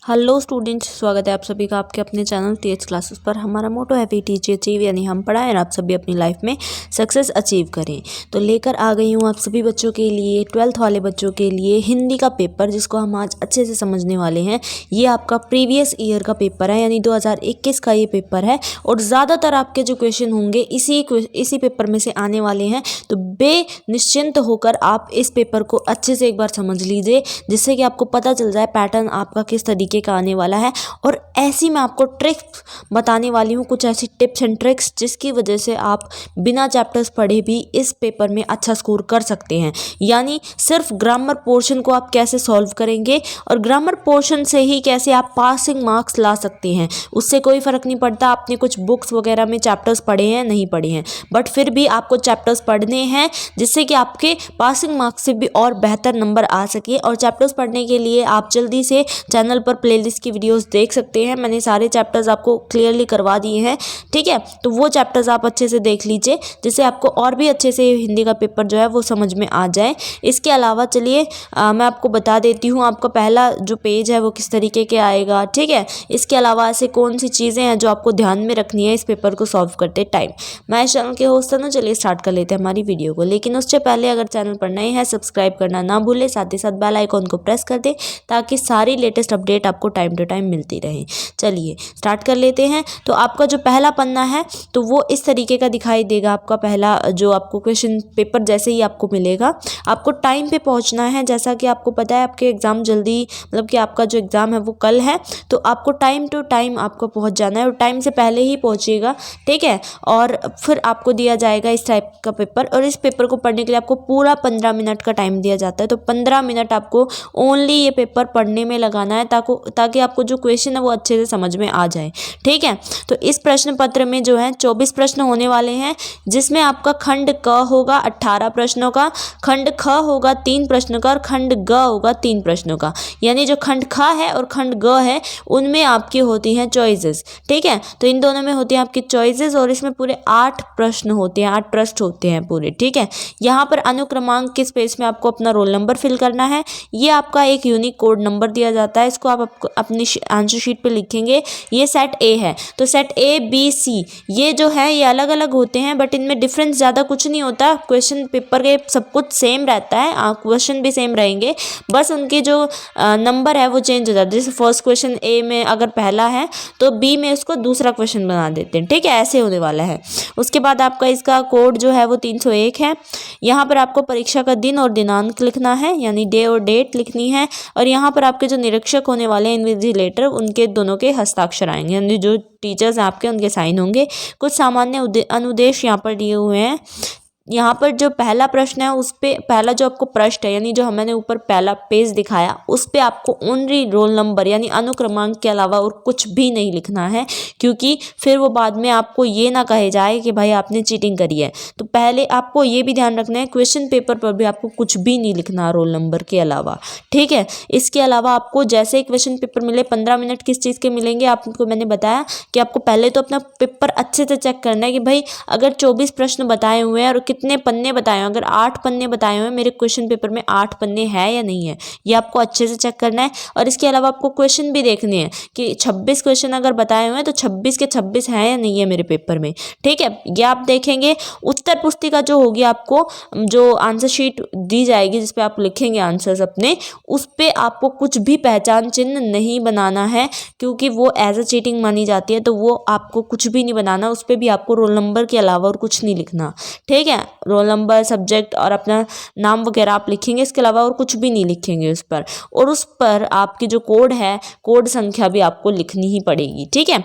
Hello students, स्वागत है आप सभी का आपके अपने चैनल टीएच क्लासेस पर। हमारा मोटो है टीच अचीव, यानी हम पढ़ाएं और आप सभी अपनी लाइफ में सक्सेस अचीव करें। तो लेकर आ गई हूँ आप सभी बच्चों के लिए, 12th वाले बच्चों के लिए हिंदी का पेपर, जिसको हम आज अच्छे से समझने वाले हैं। ये आपका प्रीवियस ईयर का पेपर है, यानी 2021 का ये पेपर है और ज़्यादातर आपके जो क्वेश्चन होंगे इसी पेपर में से आने वाले हैं। तो बेनिश्चिंत होकर आप इस पेपर को अच्छे से एक बार समझ लीजिए, जिससे कि आपको पता चल जाए पैटर्न आपका किस तरीके का आने वाला है। और ऐसी मैं आपको ट्रिक्स बताने वाली हूँ, कुछ ऐसी टिप्स एंड ट्रिक्स जिसकी वजह से आप बिना चैप्टर्स पढ़े भी इस पेपर में अच्छा स्कोर कर सकते हैं। यानी सिर्फ ग्रामर पोर्शन को आप कैसे सॉल्व करेंगे और ग्रामर पोर्शन से ही कैसे आप पासिंग मार्क्स ला सकते हैं। उससे कोई फ़र्क नहीं पड़ता आपने कुछ बुक्स वगैरह में चैप्टर्स पढ़े हैं नहीं पढ़े हैं, बट फिर भी आपको चैप्टर्स पढ़ने हैं, जिससे कि आपके पासिंग मार्क्स से भी और बेहतर नंबर आ सके। और चैप्टर्स पढ़ने के लिए आप जल्दी से चैनल पर प्लेलिस्ट की वीडियोस देख सकते हैं। मैंने सारे चैप्टर्स आपको क्लियरली करवा दिए हैं, ठीक है। तो वो चैप्टर्स आप अच्छे से देख लीजिए, जिससे आपको और भी अच्छे से हिंदी का पेपर जो है वो समझ में आ जाए। इसके अलावा चलिए मैं आपको बता देती हूँ आपका पहला जो पेज है वो किस तरीके के आएगा, ठीक है। इसके अलावा ऐसे कौन सी चीज़ें हैं जो आपको ध्यान में रखनी है इस पेपर को सॉल्व करते टाइम। मैं इस चैनल के होस्ट हूँ, चलिए स्टार्ट कर लेते हैं हमारी वीडियो को। लेकिन उससे पहले अगर चैनल पर नए हैं, सब्सक्राइब करना ना भूलें, साथ ही साथ बेल आइकॉन को प्रेस कर दें ताकि सारी लेटेस्ट अपडेट आपको टाइम टू टाइम मिलती रहे। चलिए स्टार्ट कर लेते हैं। तो आपका जो पहला पन्ना है तो वो इस तरीके का दिखाई देगा। आपका पहला जो आपको क्वेश्चन पेपर जैसे ही आपको मिलेगा, आपको टाइम पे पहुंचना है। जैसा कि आपको पता है आपके एग्ज़ाम जल्दी, मतलब कि आपका जो एग्ज़ाम है वो कल है, तो आपको टाइम टू टाइम आपको पहुंच जाना है और टाइम से पहले ही पहुंचिएगा, ठीक है। और फिर आपको दिया जाएगा इस टाइप का पेपर, और इस पेपर को पढ़ने के लिए आपको पूरा 15 मिनट का टाइम दिया जाता है। तो 15 मिनट आपको ओनली ये पेपर पढ़ने में लगाना है, ताकि आपको जो क्वेश्चन है वो अच्छे से समझ में आ जाए, ठीक है। तो इस प्रश्न पत्र में जो है 24 प्रश्न होने वाले हैं, जिसमें आपका खंड क होगा 18 प्रश्नों का, खंड ख होगा 3 प्रश्नों का और खंड ग होगा 3 प्रश्नों का। यानी जो खंड ख है और खंड ग है उनमें आपकी होती हैं चॉइसेस, ठीक है। तो इन दोनों में होती हैं आपकी चॉइसेस और इसमें पूरे 8 प्रश्न होते हैं, 8 पृष्ठ होते हैं पूरे, ठीक है। यहाँ पर अनुक्रमांक के स्पेस में आपको अपना रोल नंबर फिल करना है। ये आपका एक यूनिक कोड नंबर दिया जाता है, इसको आप अपनी आंसर शीट पे लिखेंगे। ये सेट ए है, तो सेट ए बी सी ये जो है ये अलग अलग होते हैं, बट इनमें डिफरेंस ज़्यादा कुछ नहीं होता। क्वेश्चन पेपर के सब कुछ सेम रहता है, क्वेश्चन भी सेम रहेंगे, बस उनके जो नंबर है वो चेंज हो जाता है। जैसे फर्स्ट क्वेश्चन ए में अगर पहला है तो बी में उसको दूसरा क्वेश्चन बना देते हैं, ठीक है। ऐसे होने वाला है। उसके बाद आपका इसका कोड जो है वो 301 है। यहाँ पर आपको परीक्षा का दिन और दिनांक लिखना है, यानी डे और डेट लिखनी है। और यहाँ पर आपके जो निरीक्षक होने वाले हैं, इन्विजिलेटर, उनके दोनों के हस्ताक्षर आएंगे, यानी जो टीचर्स हैं आपके उनके साइन होंगे। कुछ सामान्य अनुदेश यहाँ पर दिए हुए हैं। यहाँ पर जो पहला प्रश्न है उस पे पहला जो आपको पृष्ठ है, यानी जो मैंने ऊपर पहला पेज दिखाया, उस पे आपको ओनली रोल नंबर यानी अनुक्रमांक के अलावा और कुछ भी नहीं लिखना है, क्योंकि फिर वो बाद में आपको ये ना कहे जाए कि भाई आपने चीटिंग करी है। तो पहले आपको ये भी ध्यान रखना है, क्वेश्चन पेपर पर भी आपको कुछ भी नहीं लिखना रोल नंबर के अलावा, ठीक है। इसके अलावा आपको जैसे ही क्वेश्चन पेपर मिले 15 मिनट किस चीज़ के मिलेंगे, आपको मैंने बताया कि आपको पहले तो अपना पेपर अच्छे से चेक करना है कि भाई अगर 24 प्रश्न बताए हुए हैं और कितने पन्ने बताए हैं। अगर 8 पन्ने बताए हुए हैं मेरे क्वेश्चन पेपर में, 8 पन्ने है या नहीं है, ये आपको अच्छे से चेक करना है। और इसके अलावा आपको क्वेश्चन भी देखने हैं कि 26 क्वेश्चन अगर बताए हुए हैं तो 26 के 26 हैं या नहीं है मेरे पेपर में, ठीक है। ये आप देखेंगे। उत्तर पुस्तिका जो होगी, आपको जो आंसर शीट दी जाएगी जिसपे आप लिखेंगे आंसर्स अपने, उस पर आपको कुछ भी पहचान चिन्ह नहीं बनाना है, क्योंकि वो एज अ चीटिंग मानी जाती है। तो वो आपको कुछ भी नहीं बनाना, उस पर भी आपको रोल नंबर के अलावा और कुछ नहीं लिखना, ठीक है। रोल नंबर, सब्जेक्ट और अपना नाम वगैरह आप लिखेंगे, इसके अलावा और कुछ भी नहीं लिखेंगे उस पर। और उस पर आपकी जो कोड है, कोड संख्या भी आपको लिखनी ही पड़ेगी, ठीक है।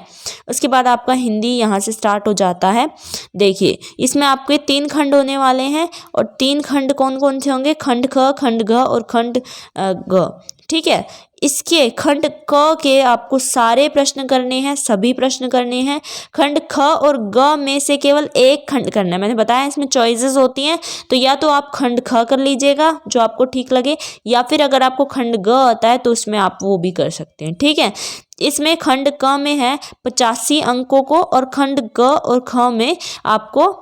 उसके बाद आपका हिंदी यहाँ से स्टार्ट हो जाता है। देखिए इसमें आपके 3 खंड होने वाले हैं, और 3 खंड कौन कौन से होंगे, खंड ख, खंड घ और खंड ग, ठीक है। इसके खंड क के आपको सारे प्रश्न करने हैं, सभी प्रश्न करने हैं। खंड ख और ग में से केवल एक खंड करना है। मैंने बताया इसमें चॉइसेस होती हैं, तो या तो आप खंड ख कर लीजिएगा जो आपको ठीक लगे, या फिर अगर आपको खंड ग आता है तो उसमें आप वो भी कर सकते हैं, ठीक है। इसमें खंड क में है 85 अंकों को, और खंड ग और ख में आपको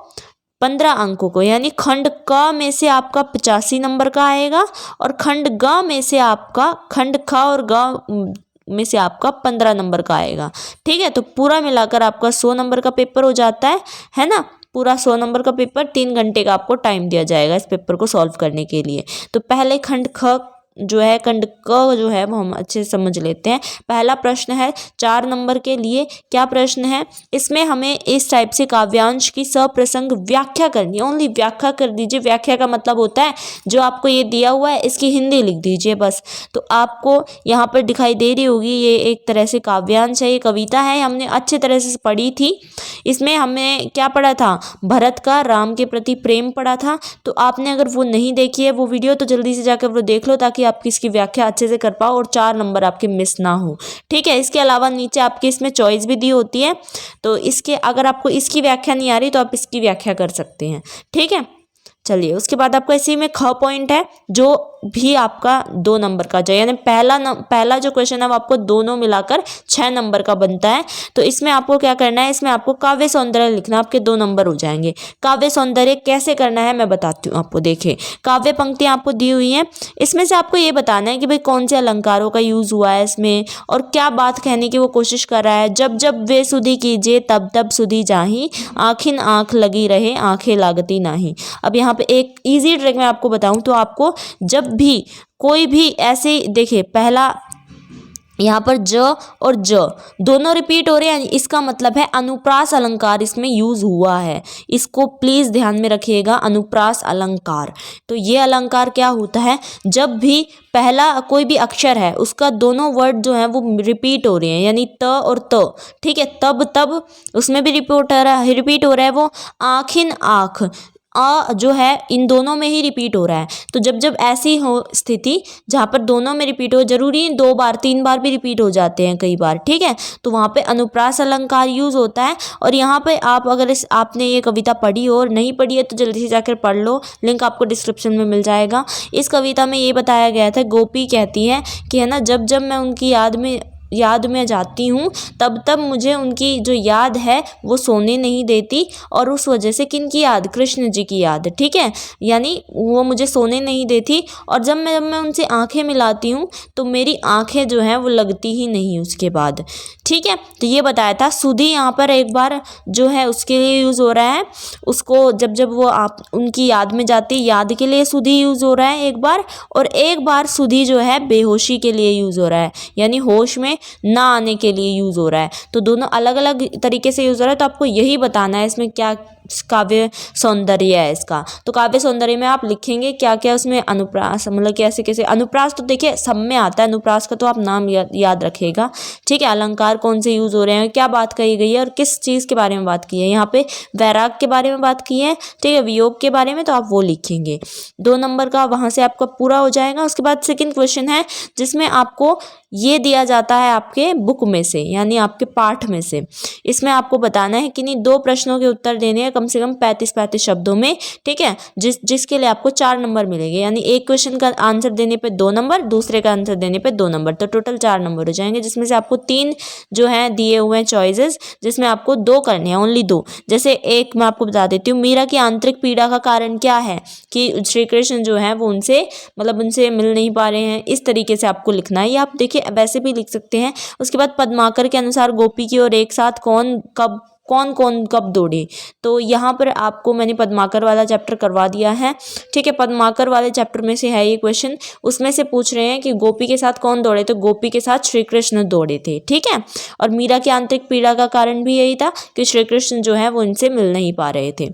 15 अंकों को, यानी खंड क में से आपका 85 नंबर का आएगा और खंड ग में से आपका खंड ख और ग में से आपका 15 नंबर का आएगा। ठीक है, तो पूरा मिलाकर आपका 100 नंबर का पेपर हो जाता है ना। पूरा 100 नंबर का पेपर 3 घंटे का आपको टाइम दिया जाएगा इस पेपर को सॉल्व करने के लिए। तो पहले खंड ख जो है, खंड क जो है वो हम अच्छे से समझ लेते हैं। पहला प्रश्न है 4 नंबर के लिए। क्या प्रश्न है, इसमें हमें इस टाइप से काव्यांश की सप्रसंग व्याख्या करनी है। ओनली व्याख्या कर दीजिए। व्याख्या का मतलब होता है जो आपको ये दिया हुआ है इसकी हिंदी लिख दीजिए बस। तो आपको यहाँ पर दिखाई दे रही होगी, ये एक तरह से काव्यांश है, ये कविता है, हमने अच्छे तरह से पढ़ी थी। इसमें हमने क्या पढ़ा था, भरत का राम के प्रति प्रेम पढ़ा था। तो आपने अगर वो नहीं देखी है वो वीडियो तो जल्दी से जाकर वो देख लो, ताकि आपकी इसकी व्याख्या अच्छे से कर पाओ और 4 नंबर आपके मिस ना हो। ठीक है, इसके अलावा नीचे आपके इसमें चॉइस भी दी होती है, तो इसके अगर आपको इसकी व्याख्या नहीं आ रही तो आप इसकी व्याख्या कर सकते हैं। ठीक है, चलिए उसके बाद आपका इसी में ख पॉइंट है जो भी आपका 2 नंबर का चाहिए, यानी पहला जो क्वेश्चन है वो आपको दोनों मिलाकर 6 नंबर का बनता है। तो इसमें आपको क्या करना है, इसमें आपको काव्य सौंदर्य लिखना, आपके 2 नंबर हो जाएंगे। काव्य सौंदर्य कैसे करना है मैं बताती हूँ आपको। देखिए काव्य पंक्तियाँ आपको दी हुई हैं, इसमें से आपको ये बताना है कि भाई कौन से अलंकारों का यूज हुआ है इसमें और क्या बात कहने की वो कोशिश कर रहा है। जब जब वे सुधि कीजिए तब तब सुधि जाही, आखिन आँख लगी रहे आंखें लागती नाही। अब यहाँ पे एक इजी ट्रिक मैं आपको बताऊं तो आपको जब भी कोई भी ऐसे देखिए, पहला यहाँ पर ज और ज दोनों रिपीट हो रहे हैं, इसका मतलब है अनुप्रास अलंकार इसमें यूज हुआ है। इसको प्लीज ध्यान में रखिएगा, अनुप्रास अलंकार। तो ये अलंकार क्या होता है, जब भी पहला कोई भी अक्षर है उसका दोनों वर्ड जो है वो रिपीट हो रहे हैं, यानी त और त। ठीक है, तब उसमें भी रिपीट हो रहा है वो आखिन आँख, जो है इन दोनों में ही रिपीट हो रहा है। तो जब जब ऐसी हो स्थिति जहाँ पर दोनों में रिपीट हो, जरूरी 2 बार 3 बार भी रिपीट हो जाते हैं कई बार। ठीक है, तो वहाँ पे अनुप्रास अलंकार यूज होता है। और यहाँ पे आप अगर आपने ये कविता पढ़ी हो और नहीं पढ़ी है तो जल्दी से जाकर पढ़ लो, लिंक आपको डिस्क्रिप्शन में मिल जाएगा। इस कविता में ये बताया गया था, गोपी कहती है कि है ना, जब जब मैं उनकी याद में जाती हूँ तब तब मुझे उनकी जो याद है वो सोने नहीं देती, और उस वजह से किन की याद, कृष्ण जी की याद। ठीक है, यानी वो मुझे सोने नहीं देती, और जब मैं उनसे आंखें मिलाती हूँ तो मेरी आंखें जो हैं वो लगती ही नहीं उसके बाद। ठीक है, तो ये बताया था। सुधि यहाँ पर एक बार जो है उसके लिए यूज़ हो रहा है, उसको जब जब वो आप उनकी याद में जाती, याद के लिए सुधि यूज़ हो रहा है एक बार, और एक बार सुधि जो है बेहोशी के लिए यूज़ हो रहा है, यानी होश में ना आने के लिए यूज़ हो रहा है। तो दोनों अलग अलग तरीके से यूज़ हो रहा है। तो आपको यही बताना है इसमें क्या काव्य सौंदर्य है इसका। तो काव्य सौंदर्य में आप लिखेंगे क्या क्या उसमें अनुप्रास, मतलब कैसे कैसे अनुप्रास, तो देखिए सब में आता है अनुप्रास का, तो आप नाम याद रखिएगा। ठीक है, अलंकार कौन से यूज़ हो रहे हैं, क्या बात कही गई है और किस चीज़ के बारे में बात की है। यहाँ पे वैराग के बारे में बात की है, ठीक है, वियोग के बारे में, तो आप वो लिखेंगे। 2 नंबर का वहाँ से आपका पूरा हो जाएगा। उसके बाद सेकंड क्वेश्चन है जिसमें आपको ये दिया जाता है आपके बुक में से, यानी आपके पाठ में से। इसमें आपको बताना है कि नहीं 2 प्रश्नों के उत्तर देने हैं कम से कम 35 शब्दों में। ठीक है, जिसके लिए आपको 4 नंबर मिलेंगे, यानी एक क्वेश्चन का आंसर देने पे 2 नंबर, दूसरे का आंसर देने पे 2 नंबर, तो टोटल 4 नंबर हो जाएंगे। जिसमें से आपको 3 जो है दिए हुए हैं चॉइसेस, जिसमें आपको 2 करने हैं, ओनली 2। जैसे एक मैं आपको बता देती हूँ, मीरा की आंतरिक पीड़ा का कारण क्या है, कि श्री कृष्ण जो है वो उनसे मिल नहीं पा रहे हैं। इस तरीके से आपको लिखना है। ये आप देखिए वैसे भी लिख सकते हैं। उसके बाद पद्माकर के अनुसार गोपी की ओर एक साथ कौन कब दौड़े। तो यहाँ पर आपको मैंने पद्माकर वाला चैप्टर करवा दिया है। ठीक है, पद्माकर वाले चैप्टर में से है ये क्वेश्चन। उसमें से पूछ रहे हैं कि गोपी के साथ कौन दौड़े, तो गोपी के साथ श्री कृष्ण दौड़े थे। ठीक है, और मीरा की आंतरिक पीड़ा का कारण भी यही था कि श्री कृष्ण जो है वो इनसे मिल नहीं पा रहे थे।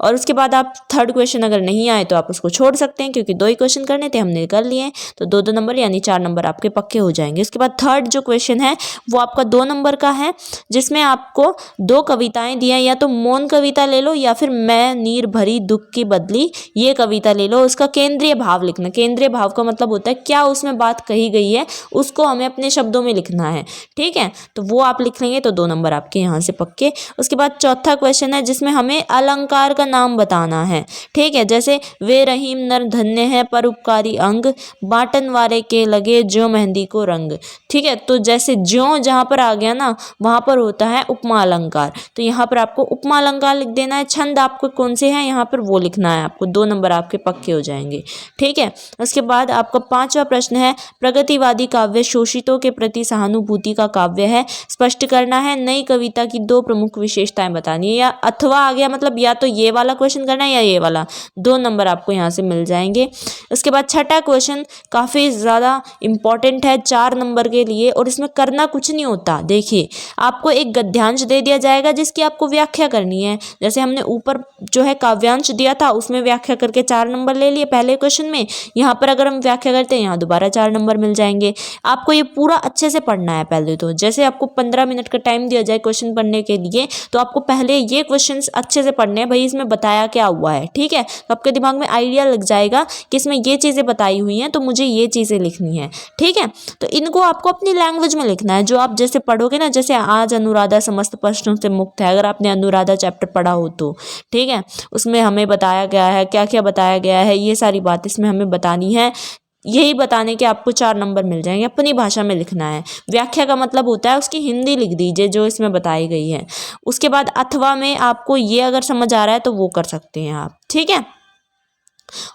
और उसके बाद आप थर्ड क्वेश्चन अगर नहीं आए तो आप उसको छोड़ सकते हैं, क्योंकि 2 ही क्वेश्चन करने थे, हमने कर लिए। तो 2 नंबर यानी 4 नंबर आपके पक्के हो जाएंगे। उसके बाद थर्ड जो क्वेश्चन है वो आपका 2 नंबर का है, जिसमें आपको 2 कविताएं दी हैं, या तो मौन कविता ले लो या फिर मैं नीर भरी दुख की बदली, ये कविता ले लो। उसका केंद्रीय भाव लिखना। केंद्रीय भाव का मतलब होता है क्या उसमें बात कही गई है, उसको हमें अपने शब्दों में लिखना है। ठीक है, तो वो आप लिख लेंगे तो 2 नंबर आपके यहाँ से पक्के। उसके बाद चौथा क्वेश्चन है जिसमें हमें अलंकार का नाम बताना है। ठीक है, जैसे वे रहीम नर धन्य है पर उपकारी अंग, बाटन वारे के लगे ज्यों मेहंदी को रंग। ठीक है, तो जैसे ज्यों जहाँ पर आ गया ना, वहाँ पर होता है उपमा अलंकार। तो यहाँ पर आपको उपमा अलंकार लिख देना है। छंद आपको कौन से हैं यहाँ पर वो लिखना है आपको, 2 नंबर आपके पक्के हो जाएंगे। ठीक है, उसके बाद आपका 5वां प्रश्न है, प्रगतिवादी काव्य शोषितों के प्रति सहानुभूति का काव्य है, स्पष्ट करना है। नई कविता की 2 प्रमुख विशेषताएं बतानी है। या अथवा आ गया, मतलब या तो ये वाला क्वेश्चन करना है या ये वाला, 2 नंबर आपको यहाँ से मिल जाएंगे। उसके बाद 6ठा क्वेश्चन काफ़ी ज़्यादा इंपॉर्टेंट है 4 नंबर के लिए, और इसमें करना कुछ नहीं होता। देखिए, आपको एक गद्यांश दे दिया जाएगा जिसकी आपको व्याख्या करनी है। जैसे हमने ऊपर जो है काव्यांश दिया था उसमें व्याख्या करके 4 नंबर ले लिए पहले क्वेश्चन में। यहाँ पर अगर हम व्याख्या करते हैं यहाँ दोबारा 4 नंबर मिल जाएंगे। आपको ये पूरा अच्छे से पढ़ना है पहले तो। जैसे आपको 15 मिनट का टाइम दिया जाए क्वेश्चन पढ़ने के लिए, तो आपको पहले ये क्वेश्चन अच्छे से पढ़ने हैं, भाई इसमें बताया क्या हुआ है। ठीक है, तो आपके दिमाग में आइडिया लग जाएगा कि इसमें ये चीज़ें बताई हुई हैं तो मुझे ये चीज़ें लिखनी है। ठीक है, तो इनको आपको अपनी लैंग्वेज में लिखना है। जो आप जैसे पढ़ोगे ना, जैसे आज अनुराधा समस्त प्रश्नों से मुक्त है, अगर आपने अनुराधा चैप्टर पढ़ा हो तो ठीक है, उसमें हमें बताया गया है क्या क्या बताया गया है, ये सारी बात इसमें हमें बतानी है। यही बताने के आपको 4 नंबर मिल जाएंगे। अपनी भाषा में लिखना है। व्याख्या का मतलब होता है उसकी हिंदी लिख दीजिए जो इसमें बताई गई है। उसके बाद अथवा में आपको ये अगर समझ आ रहा है तो वो कर सकते हैं आप। ठीक है,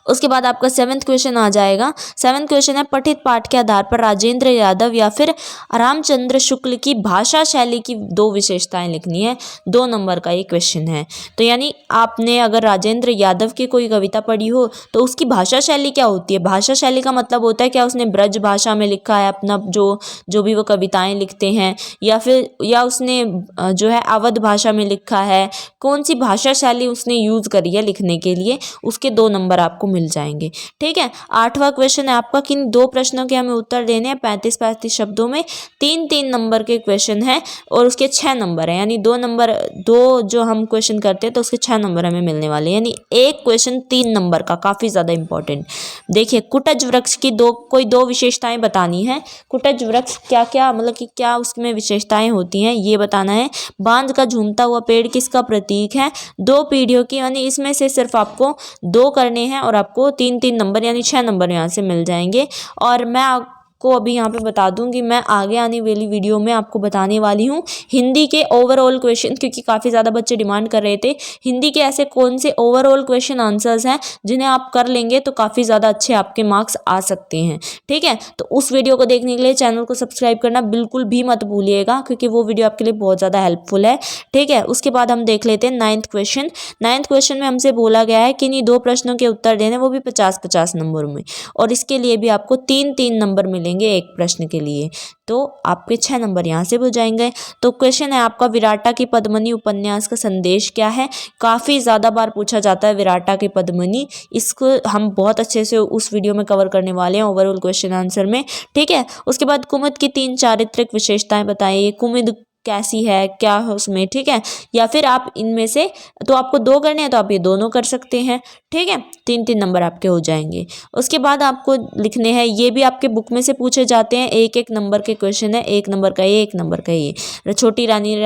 उसके बाद आपका 7वां क्वेश्चन आ जाएगा। 7वां क्वेश्चन है, पठित पाठ के आधार पर राजेंद्र यादव या फिर रामचंद्र शुक्ल की भाषा शैली की 2 विशेषताएं लिखनी है। 2 नंबर का ये क्वेश्चन है। तो यानी आपने अगर राजेंद्र यादव की कोई कविता पढ़ी हो तो उसकी भाषा शैली क्या होती है। भाषा शैली का मतलब होता है क्या उसने ब्रज भाषा में लिखा है अपना जो भी वो कविताएं लिखते हैं, या उसने जो है अवध भाषा में लिखा है। कौन सी भाषा शैली उसने यूज़ करी है लिखने के लिए, उसके 2 नंबर आपको मिल जाएंगे। ठीक है, 8वां क्वेश्चन है आपका, किन 2 प्रश्नों के हमें उत्तर देने हैं 35-35 शब्दों में। 3-3 नंबर के क्वेश्चन है और उसके 6 नंबर है, यानी 2 जो हम क्वेश्चन करते हैं तो उसके 6 नंबर हमें मिलने वाले, यानी एक क्वेश्चन 3 नंबर का, काफ़ी ज़्यादा इंपॉर्टेंट। देखिए, कुटज वृक्ष की कोई 2 विशेषताएं बतानी है। कुटज वृक्ष क्या क्या, मतलब कि क्या उसमें विशेषताएं होती हैं ये बताना है। बांध का झूमता हुआ पेड़ किसका प्रतीक है। 2 पीढ़ियों की, यानी इसमें से सिर्फ आपको 2 करने हैं और आपको 3-3 नंबर यानी 6 नंबर यहाँ से मिल जाएंगे। और मैं आपको अभी यहाँ पे बता दूं कि मैं आगे आने वाली वीडियो में आपको बताने वाली हूँ हिंदी के ओवरऑल क्वेश्चन, क्योंकि काफ़ी ज़्यादा बच्चे डिमांड कर रहे थे हिंदी के ऐसे कौन से ओवरऑल क्वेश्चन आंसर्स हैं जिन्हें आप कर लेंगे तो काफ़ी ज़्यादा अच्छे आपके मार्क्स आ सकते हैं। ठीक है, तो उस वीडियो को देखने के लिए चैनल को सब्सक्राइब करना बिल्कुल भी मत भूलिएगा, क्योंकि वो वीडियो आपके लिए बहुत ज़्यादा हेल्पफुल है। ठीक है, उसके बाद हम देख लेते हैं 9वां क्वेश्चन। 9वां क्वेश्चन में हमसे बोला गया है कि इन्हीं 2 प्रश्नों के उत्तर देने, वो भी 50-50 नंबर में, और इसके लिए भी आपको 3-3 नंबर मिलेंगे एक प्रश्न के लिए, तो आपके 6 नंबर यहाँ से हो जाएंगे। तो क्वेश्चन है आपका, विराटा की पद्मिनी उपन्यास का संदेश क्या है। काफ़ी ज़्यादा बार पूछा जाता है विराटा की पद्मिनी, इसको हम बहुत अच्छे से उस वीडियो में कवर करने वाले हैं ओवरऑल क्वेश्चन आंसर में। ठीक है, उसके बाद कुमुद की 3 चारित्रिक विशेषताएं बताइए। कुमुद कैसी है, क्या है उसमें। ठीक है, या फिर आप इनमें से, तो आपको 2 करने हैं तो आप ये दोनों कर सकते हैं। ठीक है, 3-3 नंबर आपके हो जाएंगे। उसके बाद आपको लिखने हैं, ये भी आपके बुक में से पूछे जाते हैं, 1-1 नंबर के क्वेश्चन है। 1 नंबर का ये, 1 नंबर का ये। छोटी रानी ने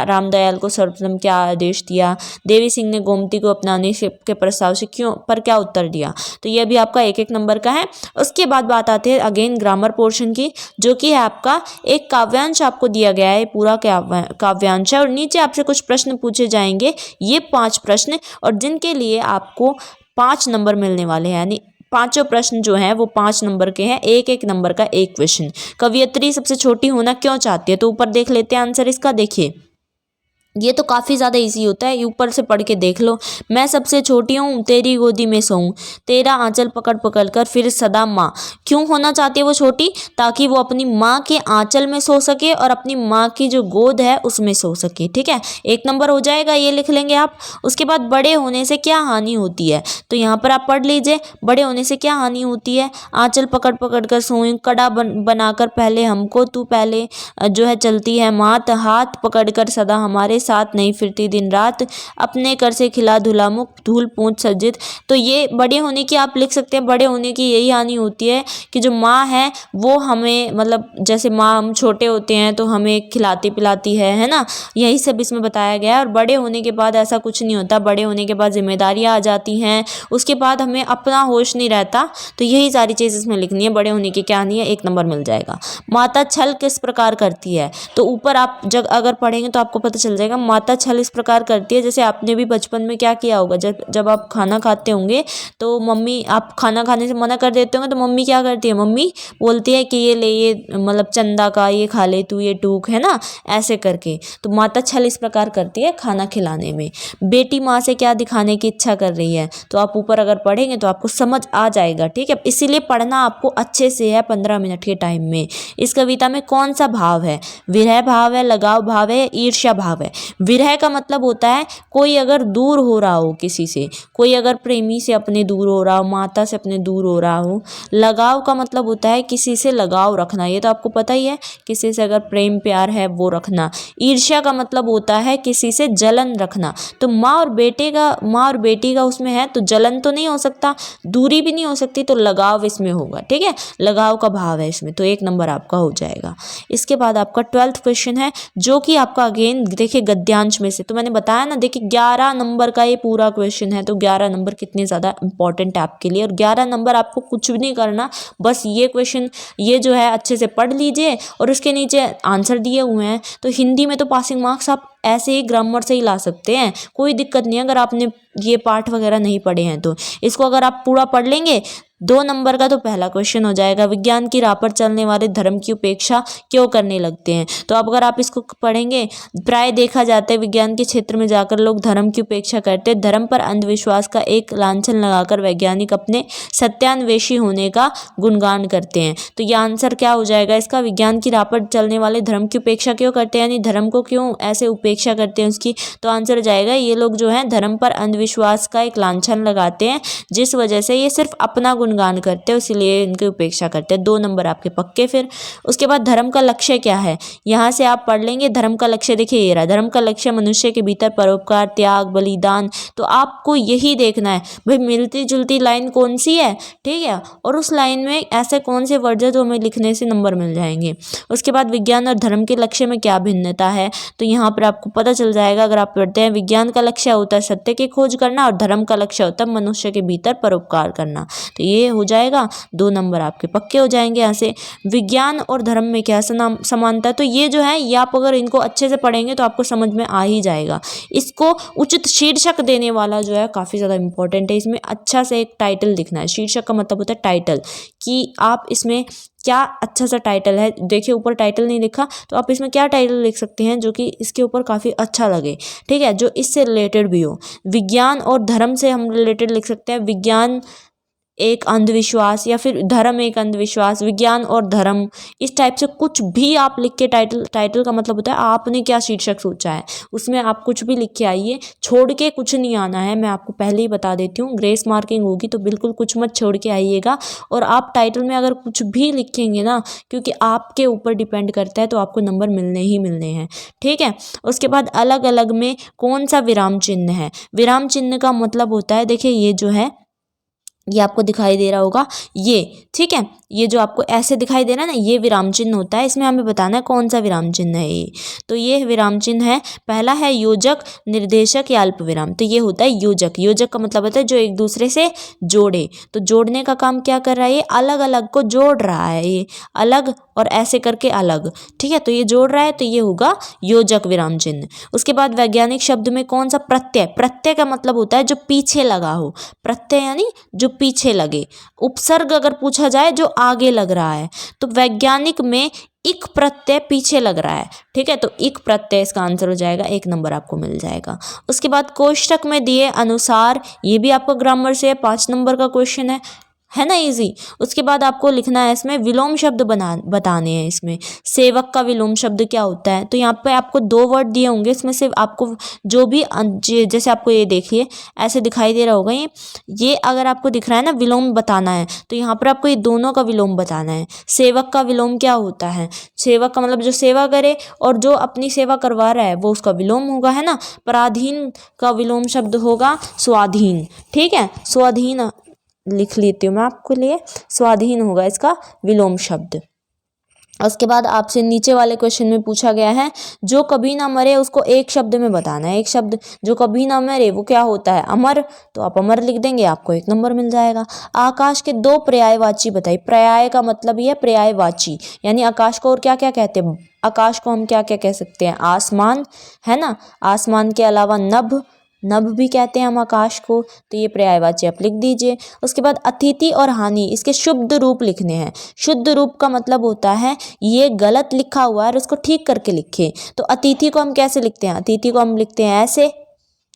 रामदयाल को सर्वप्रथम क्या आदेश दिया। देवी सिंह ने गोमती को अपनाने के प्रस्ताव से क्या उत्तर दिया। तो ये भी आपका 1-1 नंबर का है। उसके बाद बात आती है अगेन ग्रामर पोर्शन की, जो कि है आपका एक काव्यांश आपको दिया गया है, पूरा काव्यांश है, और नीचे आपसे कुछ प्रश्न पूछे जाएंगे, ये 5 प्रश्न, और जिनके लिए आपको 5 नंबर मिलने वाले हैं। यानी 5 प्रश्न जो हैं वो 5 नंबर के हैं, 1-1 नंबर का एक क्वेश्चन। कवियत्री सबसे छोटी होना क्यों चाहती है, तो ऊपर देख लेते हैं आंसर इसका। देखिए, ये तो काफ़ी ज़्यादा इजी होता है, ऊपर से पढ़ के देख लो। मैं सबसे छोटी हूँ, तेरी गोदी में सोऊं, तेरा आंचल पकड़ पकड़ कर फिर सदा माँ। क्यों होना चाहती है वो छोटी, ताकि वो अपनी माँ के आंचल में सो सके और अपनी माँ की जो गोद है उसमें सो सके। ठीक है, 1 नंबर हो जाएगा, ये लिख लेंगे आप। उसके बाद बड़े होने से क्या हानि होती है, तो यहाँ पर आप पढ़ लीजिए, बड़े होने से क्या हानि होती है। आंचल पकड़ पकड़ कर सोऊं, कड़ा बनाकर पहले हमको तू पहले जो है चलती है मात, हाथ पकड़ कर सदा हमारे साथ नहीं फिरती दिन रात, अपने कर से खिला धुला मुख धूल पूंछ सज्जित। तो ये बड़े होने की आप लिख सकते हैं, बड़े होने की यही हानि होती है कि जो माँ है वो हमें, मतलब जैसे माँ, हम छोटे होते हैं तो हमें खिलाती पिलाती है ना, यही सब इसमें बताया गया है। और बड़े होने के बाद ऐसा कुछ नहीं होता, बड़े होने के बाद जिम्मेदारियाँ आ जाती हैं, उसके बाद हमें अपना होश नहीं रहता। तो यही सारी चीज़ इसमें लिखनी है, बड़े होने की क्या हानि है, 1 नंबर मिल जाएगा। माता छल किस प्रकार करती है, तो ऊपर आप जब अगर पढ़ेंगे तो आपको पता चल जाएगा जाएगा। माता छल इस प्रकार करती है, जैसे आपने भी बचपन में क्या किया होगा, जब आप खाना खाते होंगे तो मम्मी, आप खाना खाने से मना कर देते होंगे तो मम्मी क्या करती है, मम्मी बोलती है कि ये ले, ये मतलब चंदा का ये खा ले तू, ये टूक, है ना, ऐसे करके। तो माता छल इस प्रकार करती है खाना खिलाने में। बेटी माँ से क्या दिखाने की इच्छा कर रही है, तो आप ऊपर अगर पढ़ेंगे तो आपको समझ आ जाएगा, ठीक है। इसीलिए पढ़ना आपको अच्छे से है 15 मिनट के टाइम में। इस कविता में कौन सा भाव है, विरह भाव है, लगाव भाव है, ईर्ष्या भाव है। विरह का मतलब होता है कोई अगर दूर हो रहा हो किसी से, कोई अगर प्रेमी से अपने दूर हो रहा हो, माता से अपने दूर हो रहा हो। लगाव का मतलब होता है किसी से लगाव रखना, ये तो आपको पता ही है, किसी से अगर प्रेम प्यार है वो रखना। ईर्ष्या का मतलब होता है किसी से जलन रखना। तो माँ और बेटी का उसमें है, तो जलन तो नहीं हो सकता, दूरी भी नहीं हो सकती, तो लगाव इसमें होगा, ठीक है। लगाव का भाव है इसमें, तो 1 नंबर आपका हो जाएगा। इसके बाद आपका 12th क्वेश्चन है, जो कि आपका अगेन देखिए गद्यांश में से, तो मैंने बताया ना, देखिए 11 नंबर का ये पूरा क्वेश्चन है, तो 11 नंबर कितने ज़्यादा इंपॉर्टेंट है आपके लिए। और 11 नंबर आपको कुछ भी नहीं करना, बस ये क्वेश्चन ये जो है अच्छे से पढ़ लीजिए और उसके नीचे आंसर दिए हुए हैं। तो हिंदी में तो पासिंग मार्क्स आप ऐसे ही ग्रामर से ही ला सकते हैं, कोई दिक्कत नहीं है अगर आपने ये पाठ वगैरह नहीं पढ़े हैं तो। इसको अगर आप पूरा पढ़ लेंगे 2 नंबर का, तो पहला क्वेश्चन हो जाएगा, विज्ञान की राह पर चलने वाले धर्म की उपेक्षा क्यों करने लगते हैं। तो अब अगर आप इसको पढ़ेंगे, प्राय देखा जाता है विज्ञान के क्षेत्र में जाकर लोग धर्म की उपेक्षा करते हैं। धर्म पर अंधविश्वास का एक लांछन लगाकर वैज्ञानिक अपने सत्यान्वेषी होने का गुणगान करते हैं। तो ये आंसर क्या हो जाएगा इसका, विज्ञान की राह पर चलने वाले धर्म की उपेक्षा क्यों करते हैं, यानी धर्म को क्यों ऐसे उपेक्षा करते हैं उसकी। तो आंसर हो जाएगा, ये लोग जो है धर्म पर अंधविश्वास का एक लांछन लगाते हैं, जिस वजह से ये सिर्फ अपना गुणगान करते हैं, इसलिए इनकी उपेक्षा करते हैं। 2 नंबर आपके पक्के। फिर उसके बाद धर्म का लक्ष्य क्या है, यहाँ से आप पढ़ लेंगे धर्म का लक्ष्य। देखिए ये रहा, धर्म का लक्ष्य मनुष्य के भीतर परोपकार, त्याग, बलिदान। तो आपको यही देखना है भाई, मिलती जुलती लाइन कौन सी है, ठीक है, और उस लाइन में ऐसे कौन से वर्ड है तो हमें लिखने से नंबर मिल जाएंगे। उसके बाद विज्ञान और धर्म के लक्ष्य में क्या भिन्नता है, तो यहाँ पर आपको पता चल जाएगा अगर आप पढ़ते हैं। विज्ञान का लक्ष्य होता है सत्य की खोज करना, और धर्म का लक्ष्य होता है मनुष्य के भीतर परोपकार करना। तो ये हो जाएगा, 2 नंबर आपके पक्के हो जाएंगे यहाँ से। विज्ञान और धर्म में क्या समानता है, तो ये जो है ये आप अगर इनको अच्छे से पढ़ेंगे तो आपको समझ में आ ही जाएगा। इसको उचित शीर्षक देने वाला जो है काफ़ी ज़्यादा इंपॉर्टेंट है। इसमें अच्छा से एक टाइटल दिखना है, शीर्षक का मतलब होता है टाइटल, कि आप इसमें क्या अच्छा सा टाइटल है। देखिए ऊपर टाइटल नहीं लिखा, तो आप इसमें क्या टाइटल लिख सकते हैं जो कि इसके ऊपर काफ़ी अच्छा लगे, ठीक है, जो इससे रिलेटेड भी हो। विज्ञान और धर्म से हम रिलेटेड लिख सकते हैं, विज्ञान एक अंधविश्वास, या फिर धर्म एक अंधविश्वास, विज्ञान और धर्म, इस टाइप से कुछ भी आप लिख के टाइटल का मतलब होता है आपने क्या शीर्षक सोचा है, उसमें आप कुछ भी लिख के आइए, छोड़ के कुछ नहीं आना है। मैं आपको पहले ही बता देती हूँ, ग्रेस मार्किंग होगी तो बिल्कुल कुछ मत छोड़ के आइएगा। और आप टाइटल में अगर कुछ भी लिखेंगे ना, क्योंकि आपके ऊपर डिपेंड करता है, तो आपको नंबर मिलने ही मिलने हैं, ठीक है। उसके बाद अलग अलग में कौन सा विराम चिन्ह है, विराम चिन्ह का मतलब होता है, देखिए ये जो है ये आपको दिखाई दे रहा होगा ये, ठीक है, ये जो आपको ऐसे दिखाई दे रहा है ना, ये विराम चिन्ह होता है। इसमें हमें बताना है कौन सा विराम चिन्ह है ये। तो ये विराम चिन्ह है, पहला है योजक, निर्देशक या अल्प विराम। तो ये होता है योजक। योजक का मतलब होता है जो एक दूसरे से जोड़े। तो जोड़ने का काम क्या कर रहा है, ये अलग अलग को जोड़ रहा है, ये अलग और ऐसे करके अलग, ठीक है, तो ये जोड़ रहा है, तो ये होगा योजक विराम चिन्ह। उसके बाद वैज्ञानिक शब्द में कौन सा प्रत्यय, प्रत्यय का मतलब होता है जो पीछे लगा हो, प्रत्यय यानी जो पीछे लगे। उपसर्ग अगर पूछा जाए जो आगे लग रहा है, तो वैज्ञानिक में इक प्रत्यय पीछे लग रहा है, ठीक है, तो इक प्रत्यय इसका आंसर हो जाएगा, 1 नंबर आपको मिल जाएगा। उसके बाद कोष्टक में दिए अनुसार, ये भी आपको ग्रामर से 5 नंबर का क्वेश्चन है ना, इजी। उसके बाद आपको लिखना है इसमें विलोम शब्द बताने हैं। इसमें सेवक का विलोम शब्द क्या होता है, तो यहाँ पे आपको 2 वर्ड दिए होंगे, इसमें से आपको जो भी जैसे आपको ये देखिए ऐसे दिखाई दे रहा होगा, ये अगर आपको दिख रहा है ना विलोम बताना है, तो यहाँ पर आपको ये दोनों का विलोम बताना है। सेवक का विलोम क्या होता है, सेवक का मतलब जो सेवा करे, और जो अपनी सेवा करवा रहा है वो उसका विलोम होगा, है ना। पराधीन का विलोम शब्द होगा स्वाधीन, ठीक है, स्वाधीन लिख लेती हूँ मैं आपके लिए, स्वाधीन होगा इसका विलोम शब्द। उसके बाद आपसे नीचे वाले क्वेश्चन में पूछा गया है जो कभी ना मरे उसको एक शब्द में बताना है। एक शब्द जो कभी ना मरे वो क्या होता है? अमर। तो आप अमर लिख देंगे, आपको 1 नंबर मिल जाएगा। आकाश के 2 पर्यायवाची बताइए। पर्याय का मतलब ये है पर्यायवाची, यानी आकाश को और क्या क्या कहते हैं? आकाश को हम क्या क्या कह सकते हैं? आसमान, है ना। आसमान के अलावा नभ, नभ भी कहते हैं हम आकाश को। तो ये पर्यायवाची आप लिख दीजिए। उसके बाद अतिथि और हानि, इसके शुद्ध रूप लिखने हैं। शुद्ध रूप का मतलब होता है ये गलत लिखा हुआ है और उसको ठीक करके लिखे। तो अतिथि को हम कैसे लिखते हैं? अतिथि को हम लिखते हैं ऐसे,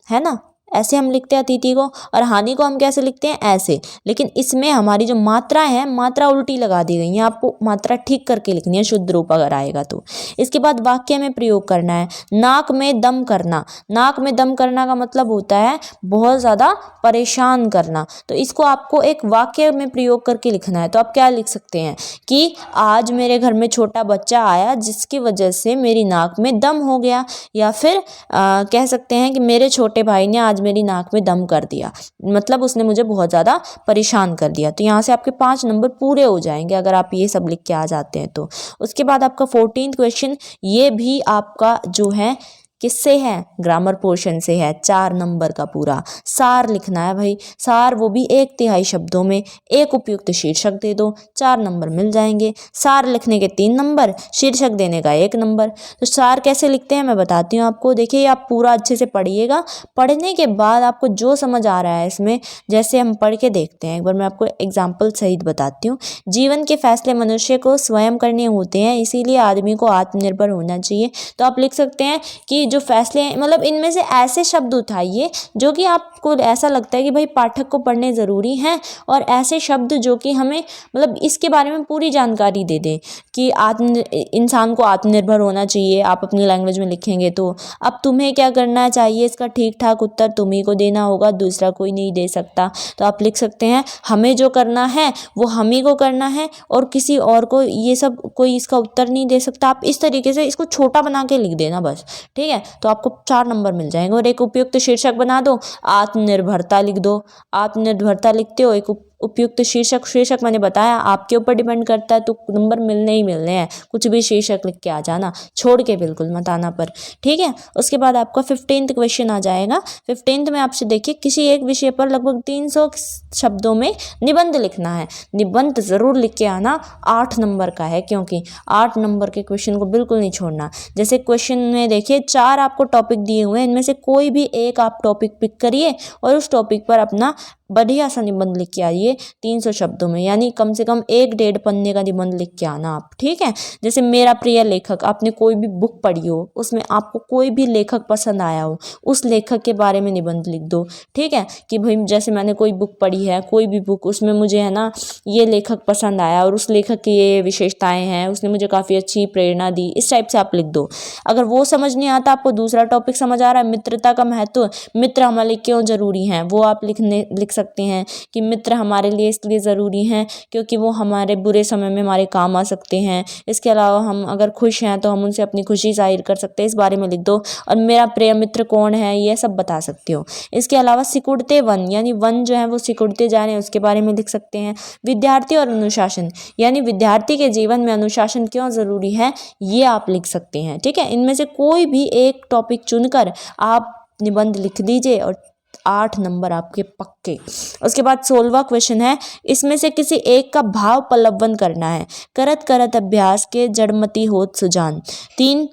है ना, ऐसे हम लिखते हैं अतिथि को। और हानि को हम कैसे लिखते हैं? ऐसे। लेकिन इसमें हमारी जो मात्रा है, मात्रा उल्टी लगा दी गई है, आपको मात्रा ठीक करके लिखनी है शुद्ध रूप अगर आएगा तो। इसके बाद वाक्य में प्रयोग करना है। नाक में दम करना। नाक में दम करना का मतलब होता है बहुत ज़्यादा परेशान करना। तो इसको आपको एक वाक्य में प्रयोग करके लिखना है। तो आप क्या लिख सकते हैं कि आज मेरे घर में छोटा बच्चा आया जिसकी वजह से मेरी नाक में दम हो गया। या फिर कह सकते हैं कि मेरे छोटे भाई ने आज मेरी नाक में दम कर दिया, मतलब उसने मुझे बहुत ज़्यादा परेशान कर दिया। तो यहाँ से आपके 5 नंबर पूरे हो जाएंगे अगर आप ये सब लिख के आ जाते हैं तो। उसके बाद आपका 14th क्वेश्चन, ये भी आपका जो है किससे है? ग्रामर पोर्शन से है, 4 नंबर का पूरा। सार लिखना है भाई, सार, वो भी 1/3 शब्दों में। एक उपयुक्त शीर्षक दे दो, 4 नंबर मिल जाएंगे। सार लिखने के 3 नंबर, शीर्षक देने का 1 नंबर। तो सार कैसे लिखते हैं मैं बताती हूँ आपको। देखिए आप पूरा अच्छे से पढ़िएगा। पढ़ने के बाद आपको जो समझ आ रहा है इसमें, जैसे हम पढ़ के देखते हैं, एक बार मैं आपको एग्जाम्पल सहित बताती हूँ। जीवन के फैसले मनुष्य को स्वयं करने होते हैं, इसीलिए आदमी को आत्मनिर्भर होना चाहिए। तो आप लिख सकते हैं कि जो फैसले, मतलब इनमें से ऐसे शब्द उठाइए जो कि आपको ऐसा लगता है कि भाई पाठक को पढ़ने ज़रूरी हैं, और ऐसे शब्द जो कि हमें मतलब इसके बारे में पूरी जानकारी दे दें कि इंसान को आत्मनिर्भर होना चाहिए। आप अपनी लैंग्वेज में लिखेंगे तो। अब तुम्हें क्या करना चाहिए, इसका ठीक ठाक उत्तर तुम्ही को देना होगा, दूसरा कोई नहीं दे सकता। तो आप लिख सकते हैं हमें जो करना है वो हम ही को करना है, और किसी और को ये सब कोई इसका उत्तर नहीं दे सकता। आप इस तरीके से इसको छोटा बना के लिख देना बस, ठीक है। तो आपको 4 नंबर मिल जाएंगे। और एक उपयुक्त शीर्षक बना दो, आत्मनिर्भरता लिख दो। आत्मनिर्भरता लिखते हो, एक उपयुक्त शीर्षक, शीर्षक मैंने बताया आपके ऊपर डिपेंड करता है, तो नंबर मिलने ही मिलने हैं। कुछ भी शीर्षक लिख के आ जाना, छोड़ के बिल्कुल मत आना पर, ठीक है। उसके बाद आपका 15th क्वेश्चन आ जाएगा। 15th में आपसे देखिए किसी एक विषय पर लगभग 300 शब्दों में निबंध लिखना है। निबंध ज़रूर लिख के आना, 8 नंबर का है, क्योंकि 8 नंबर के क्वेश्चन को बिल्कुल नहीं छोड़ना। जैसे क्वेश्चन में देखिए 4 आपको टॉपिक दिए हुए हैं, इनमें से कोई भी एक आप टॉपिक पिक करिए और उस टॉपिक पर अपना बढ़िया सा निबंध लिख के आइए 300 शब्दों में, यानी कम से कम 1-1.5 पन्ने का निबंध लिख के आना आप, ठीक है। जैसे मेरा प्रिय लेखक, आपने कोई भी बुक पढ़ी हो, उसमें आपको कोई भी लेखक पसंद आया हो, उस लेखक के बारे में निबंध लिख दो, ठीक है। कि भाई जैसे मैंने कोई बुक पढ़ी है, कोई भी बुक, उसमें मुझे है ना ये लेखक पसंद आया और उस लेखक की ये विशेषताएँ हैं, उसने मुझे काफ़ी अच्छी प्रेरणा दी, इस टाइप से आप लिख दो। अगर वो समझ नहीं आता, आपको दूसरा टॉपिक समझ आ रहा है, मित्रता का महत्व, मित्र हमारे लिए क्यों ज़रूरी हैं, वो आप लिख सकते हैं कि मित्र हमारे लिए इसलिए ज़रूरी हैं क्योंकि वो हमारे बुरे समय में हमारे काम आ सकते हैं। इसके अलावा हम अगर खुश हैं तो हम उनसे अपनी खुशी जाहिर कर सकते हैं, इस बारे में लिख दो। और मेरा प्रिय मित्र कौन है, ये सब बता सकते हो। इसके अलावा सिकुड़ते वन, यानी वन जो है वो सिकुड़ते जा रहे हैं, उसके बारे में लिख सकते हैं। विद्यार्थी और अनुशासन, यानी विद्यार्थी के जीवन में अनुशासन क्यों ज़रूरी है, ये आप लिख सकते हैं, ठीक है। इनमें से कोई भी एक टॉपिक चुनकर आप निबंध लिख दीजिए और 8 नंबर आपके पक्के। उसके बाद 16वां क्वेश्चन है, इसमें से किसी एक का भाव पल्लवन करना है। करत करत अभ्यास के जड़मति होत सुजान। 3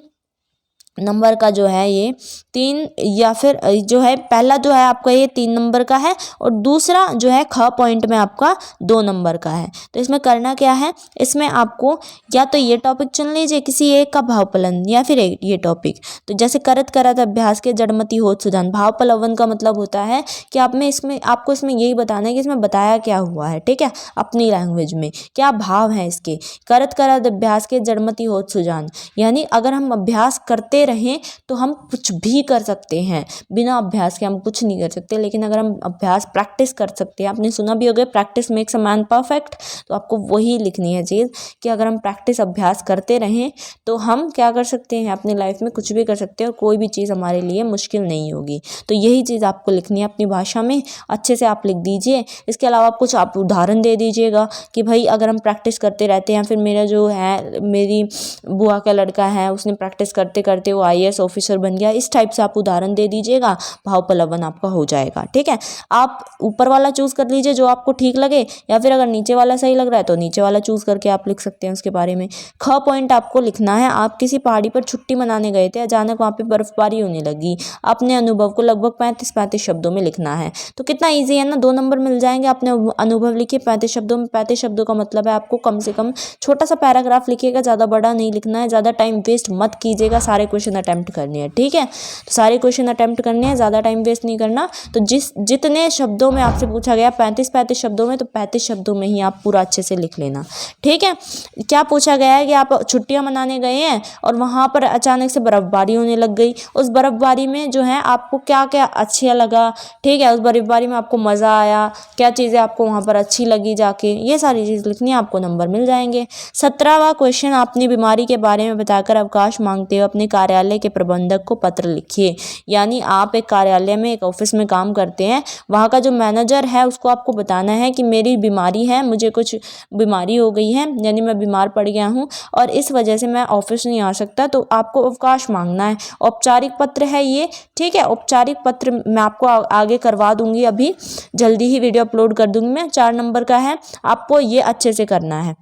नंबर का जो है ये 3, या फिर जो है पहला जो है आपका ये 3 नंबर का है, और दूसरा जो है ख पॉइंट में आपका 2 नंबर का है। तो इसमें करना क्या है, इसमें आपको या तो ये टॉपिक चुन लीजिए किसी एक का भाव पलन, या फिर ये टॉपिक। तो जैसे करत करत अभ्यास के जड़मति होत सुजान, भाव पल्लवन का मतलब होता है कि आपको इसमें यही बताना है कि इसमें बताया क्या हुआ है, ठीक है, अपनी लैंग्वेज में क्या भाव है इसके। करत करत अभ्यास के जड़मति होत सुजान, यानी अगर हम अभ्यास करते करते रहें तो हम कुछ भी कर सकते हैं। बिना अभ्यास के हम कुछ नहीं कर सकते, लेकिन अगर हम अभ्यास प्रैक्टिस कर सकते हैं, आपने सुना भी होगा practice makes a man perfect, तो आपको वही लिखनी है चीज़ कि अगर हम प्रैक्टिस अभ्यास करते रहें तो हम क्या कर सकते हैं, अपनी लाइफ में कुछ भी कर सकते हैं और कोई भी चीज़ हमारे लिए मुश्किल नहीं होगी। तो यही चीज़ आपको लिखनी है अपनी भाषा में, अच्छे से आप लिख दीजिए। इसके अलावा कुछ आप उदाहरण दे दीजिएगा कि भाई अगर हम प्रैक्टिस करते रहते हैं, फिर मेरा जो है मेरी बुआ का लड़का है उसने प्रैक्टिस करते करते वो IAS ऑफिसर बन गया, इस टाइप से आप उदाहरण दे दीजिएगा, भाव आपका हो जाएगा। ठीक है, आप ऊपर वाला चूज़ कर लीजिए जो आपको ठीक लगे, या फिर अगर नीचे वाला सही लग रहा है तो नीचे वाला चूज़ करके आप लिख सकते हैं उसके बारे में। ख पॉइंट आपको लिखना है, आप किसी पहाड़ी पर छुट्टी मनाने गए थे, अचानक वहाँ पे बर्फबारी होने लगी, अपने अनुभव को लगभग 35 शब्दों में लिखना है। तो कितना ईजी है ना, 2 नंबर मिल जाएंगे। अपने अनुभव लिखिए 35 शब्दों में। 35 शब्दों का मतलब है आपको कम से कम छोटा सा पैराग्राफ लिखिएगा, ज़्यादा बड़ा नहीं लिखना है, ज़्यादा टाइम वेस्ट मत कीजिएगा, सारे क्वेश्चन अटैम्प्ट करने हैं। ठीक है, तो सारे क्वेश्चन अटैम्प्ट करने हैं, ज़्यादा टाइम वेस्ट नहीं करना। तो जितने शब्दों में आपसे पूछा गया 35 शब्दों में, तो 35 शब्दों में ही आप पूरा अच्छे से लिख लेना। ठीक है, क्या पूछा गया है कि आप छुट्टियां मनाने गए हैं और वहां पर अचानक से बर्फबारी होने लग गई, उस बर्फबारी में जो है आपको क्या क्या अच्छा लगा, ठीक है, उस बर्फबारी में आपको मज़ा आया, क्या चीज़ें आपको वहां पर अच्छी लगी जाके, ये सारी चीज़ लिखनी है, आपको नंबर मिल जाएंगे। 17वां क्वेश्चन, अपनी बीमारी के बारे में बताकर अवकाश मांगते हुए अपने कार्यालय के प्रबंधक को पत्र लिखिए। यानी आप एक कार्यालय में, एक ऑफिस में काम करते हैं, वहाँ का जो मैनेजर है उसको आपको बताना है कि मेरी बीमारी है, मुझे कुछ बीमारी हो गई है, यानी मैं बीमार पड़ गया हूँ और इस वजह से मैं ऑफिस नहीं आ सकता, तो आपको अवकाश मांगना है। औपचारिक पत्र है ये। ठीक है, औपचारिक पत्र मैं आपको आगे करवा दूंगी, अभी जल्दी ही वीडियो अपलोड कर दूंगी मैं। 4 नंबर का है, आपको ये अच्छे से करना है।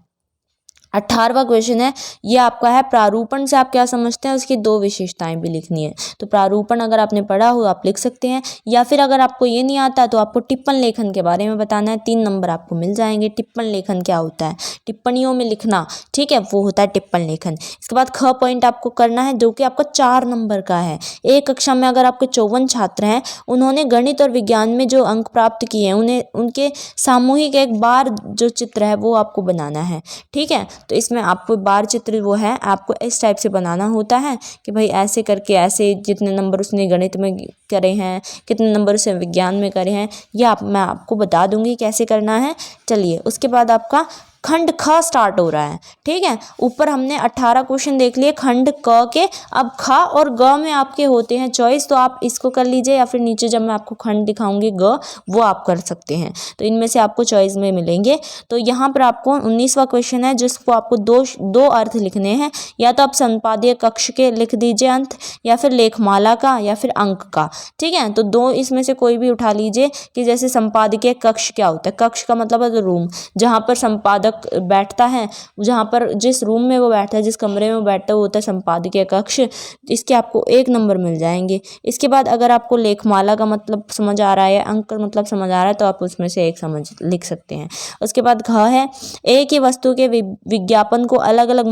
18वां क्वेश्चन है, ये आपका है प्रारूपण से आप क्या समझते हैं, उसकी 2 विशेषताएं भी लिखनी है। तो प्रारूपण अगर आपने पढ़ा हो आप लिख सकते हैं, या फिर अगर आपको ये नहीं आता तो आपको टिप्पण लेखन के बारे में बताना है। 3 नंबर आपको मिल जाएंगे। टिप्पण लेखन क्या होता है, टिप्पणियों में लिखना, ठीक है, वो होता है टिप्पण लेखन। इसके बाद ख पॉइंट आपको करना है, जो कि आपका 4 नंबर का है। एक कक्षा में अगर आपके 54 छात्र हैं, उन्होंने गणित और विज्ञान में जो अंक प्राप्त किए हैं, उन्हें उनके सामूहिक एक बार जो चित्र है वो आपको बनाना है। ठीक है, तो इसमें आपको बार चित्र वो है आपको इस टाइप से बनाना होता है कि भाई ऐसे करके, ऐसे जितने नंबर उसने गणित में करे हैं, कितने नंबर उसे विज्ञान में करे हैं, ये मैं आपको बता दूंगी कैसे करना है। चलिए, उसके बाद आपका खंड ख स्टार्ट हो रहा है। ठीक है, ऊपर हमने 18 क्वेश्चन देख लिए खंड क के। अब ख और ग में आपके होते हैं चॉइस, तो आप इसको कर लीजिए, या फिर नीचे जब मैं आपको खंड दिखाऊंगी ग, वो आप कर सकते हैं। तो इनमें से आपको चॉइस में मिलेंगे। तो यहाँ पर आपको 19वां क्वेश्चन है, जिसको आपको दो अर्थ लिखने हैं। या तो आप संपादीय कक्ष के लिख दीजिए अंत, या फिर लेखमाला का, या फिर अंक का। ठीक है, तो 2 इसमें से कोई भी उठा लीजिए। कि जैसे संपादकीय कक्ष क्या होता है, कक्ष का मतलब है रूम, जहाँ पर संपादक बैठता है, जहाँ पर जिस रूम में वो बैठता है, जिस कमरे में वो बैठता है, वो होता है संपादकीय कक्ष। इसके आपको 1 नंबर मिल जाएंगे। इसके बाद अगर आपको लेखमाला का मतलब समझ आ रहा है, अंक का मतलब समझ आ रहा है, तो आप उसमें से 1 समझ लिख सकते हैं। उसके बाद घ है, एक ही वस्तु के विज्ञापन को अलग अलग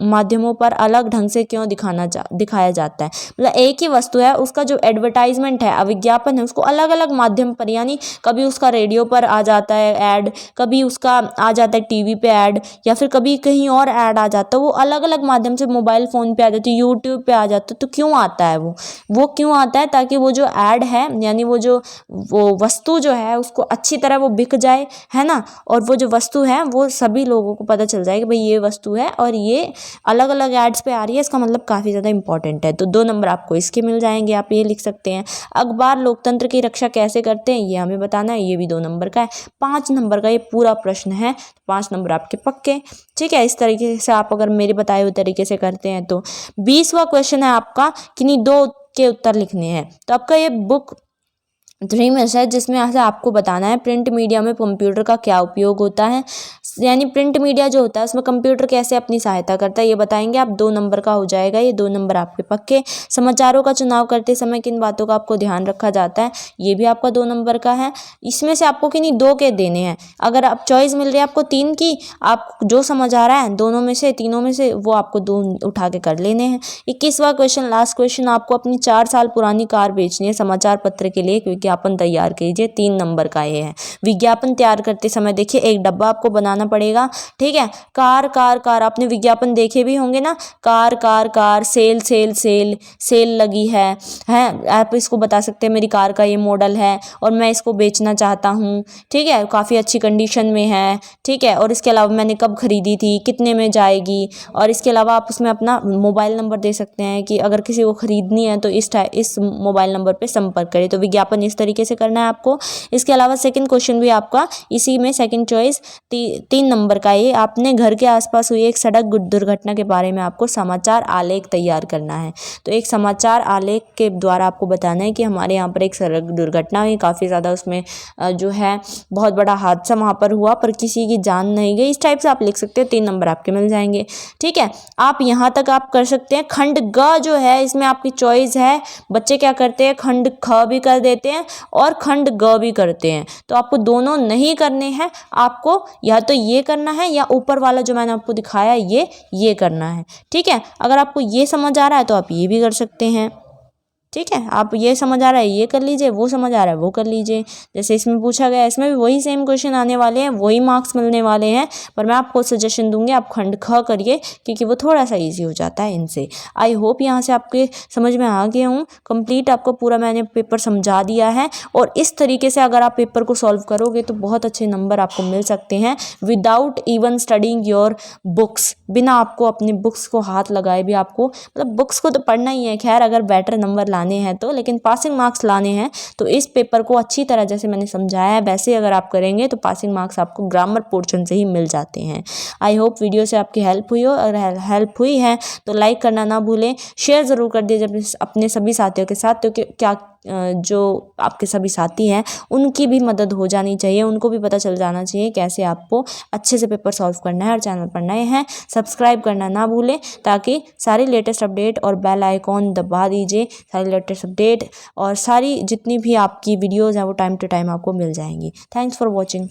माध्यमों पर अलग ढंग से क्यों दिखाया जाता है। मतलब एक ही वस्तु है, उसका जो एडवर्टाइजमेंट है, विज्ञापन है, उसको अलग अलग माध्यम पर, यानी कभी उसका रेडियो पर आ जाता है ऐड, कभी उसका आ जाता है टीवी पे ऐड, या फिर कभी कहीं और ऐड आ जाता है, वो अलग अलग माध्यम से मोबाइल फ़ोन पे आ जाती है, यूट्यूब पे आ जाता है। तो क्यों आता है वो क्यों आता है, ताकि वो जो ऐड है, यानी वो वस्तु जो है उसको अच्छी तरह वो बिक जाए, है ना, और वो जो वस्तु है वो सभी लोगों को पता चल जाए कि भाई ये वस्तु है और ये अलग अलग एड्स पे आ रही है, इसका मतलब काफ़ी ज़्यादा इंपॉर्टेंट है। तो 2 नंबर आपको इसके मिल जाएंगे, आप ये लिख सकते हैं। अखबार लोकतंत्र की रक्षा कैसे करते हैं, ये हमें बताना है, ये भी 2 नंबर का है। 5 नंबर का ये पूरा प्रश्न है, 5 नंबर आपके पक्के। ठीक है, इस तरीके से आप अगर मेरे बताए हुए तरीके से करते हैं तो। 20वां क्वेश्चन है आपका, किन्हीं 2 के उत्तर लिखने हैं। तो आपका ये बुक 3 में है, जिसमें से आपको बताना है प्रिंट मीडिया में कंप्यूटर का क्या उपयोग होता है, यानी प्रिंट मीडिया जो होता है उसमें कंप्यूटर कैसे अपनी सहायता करता है, ये बताएंगे आप। 2 नंबर का हो जाएगा ये, 2 नंबर आपके पक्के। समाचारों का चुनाव करते समय किन बातों का आपको ध्यान रखा जाता है, ये भी आपका 2 नंबर का है। इसमें से आपको किन्हीं 2 के देने हैं। अगर आप चॉइस मिल रही है आपको 3 की, आप जो समझ आ रहा है दोनों में से, तीनों में से, वो आपको 2 उठा के कर लेने हैं। 21वां क्वेश्चन, लास्ट क्वेश्चन, आपको अपनी 4 साल पुरानी कार बेचनी है समाचार पत्र के लिए, क्योंकि विज्ञापन तैयार कीजिए। 3 नंबर का ये है। विज्ञापन तैयार करते समय देखिए एक डब्बा आपको बनाना पड़ेगा, ठीक है। कार कार कार, आपने विज्ञापन देखे भी होंगे ना, car car car, sale sale sale, sale लगी है। आप इसको बता सकते हैं मेरी कार का ये मॉडल है और मैं इसको बेचना चाहता हूँ, ठीक है, काफ़ी अच्छी कंडीशन में है, ठीक है, और इसके अलावा मैंने कब खरीदी थी, कितने में जाएगी। और इसके अलावा आप उसमें अपना मोबाइल नंबर दे सकते हैं कि अगर किसी को खरीदनी है तो इस मोबाइल नंबर पे संपर्क करें। तो विज्ञापन इस तरीके से करना है आपको। इसके अलावा सेकंड क्वेश्चन भी आपका इसी में सेकंड चॉइस 3 नंबर का ये, आपने घर के आसपास हुई एक सड़क दुर्घटना के बारे में आपको समाचार आलेख तैयार करना है। तो एक समाचार आलेख के द्वारा आपको बताना है कि हमारे यहाँ पर एक सड़क दुर्घटना हुई, काफ़ी ज़्यादा उसमें जो है बहुत बड़ा हादसा वहाँ पर हुआ पर किसी की जान नहीं गई। इस टाइप से आप लिख सकते हैं। 3 नंबर आपके मिल जाएंगे, ठीक है। आप यहाँ तक आप कर सकते हैं। खंड ग जो है इसमें आपकी चॉइस है, बच्चे क्या करते हैं, खंड ख भी कर देते हैं और खंड ग भी करते हैं। तो आपको दोनों नहीं करने हैं, आपको या तो ये करना है या ऊपर वाला जो मैंने आपको दिखाया ये करना है, ठीक है। अगर आपको ये समझ आ रहा है तो आप ये भी कर सकते हैं, ठीक है। आप ये समझ आ रहा है ये कर लीजिए, वो समझ आ रहा है वो कर लीजिए। जैसे इसमें पूछा गया, इसमें भी वही सेम क्वेश्चन आने वाले हैं, वही मार्क्स मिलने वाले हैं, पर मैं आपको सजेशन दूंगी आप खंड ख करिए क्योंकि वो थोड़ा सा इजी हो जाता है इनसे। आई होप यहाँ से आपके समझ में आ गया हूँ। कंप्लीट आपको पूरा मैंने पेपर समझा दिया है और इस तरीके से अगर आप पेपर को सॉल्व करोगे तो बहुत अच्छे नंबर आपको मिल सकते हैं without even studying your books. बिना आपको अपनी बुक्स को हाथ लगाए भी आपको, मतलब बुक्स को तो पढ़ना ही है खैर, अगर बेटर नंबर लाने हैं तो, लेकिन पासिंग मार्क्स लाने हैं तो इस पेपर को अच्छी तरह जैसे मैंने समझाया है वैसे अगर आप करेंगे तो पासिंग मार्क्स आपको ग्रामर पोर्शन से ही मिल जाते हैं। आई होप वीडियो से आपकी हेल्प हुई हो। अगर हेल्प हुई है तो लाइक करना ना भूलें, शेयर ज़रूर कर दीजिए अपने सभी साथियों के साथ, क्योंकि क्या जो आपके सभी साथी हैं उनकी भी मदद हो जानी चाहिए, उनको भी पता चल जाना चाहिए कैसे आपको अच्छे से पेपर सॉल्व करना है। और चैनल पर नए हैं सब्सक्राइब करना ना भूलें ताकि सारी लेटेस्ट अपडेट और बेल आइकॉन दबा दीजिए, सारी लेटेस्ट अपडेट और सारी जितनी भी आपकी वीडियोज़ हैं वो टाइम टू टाइम आपको मिल जाएंगी। Thanks for watching.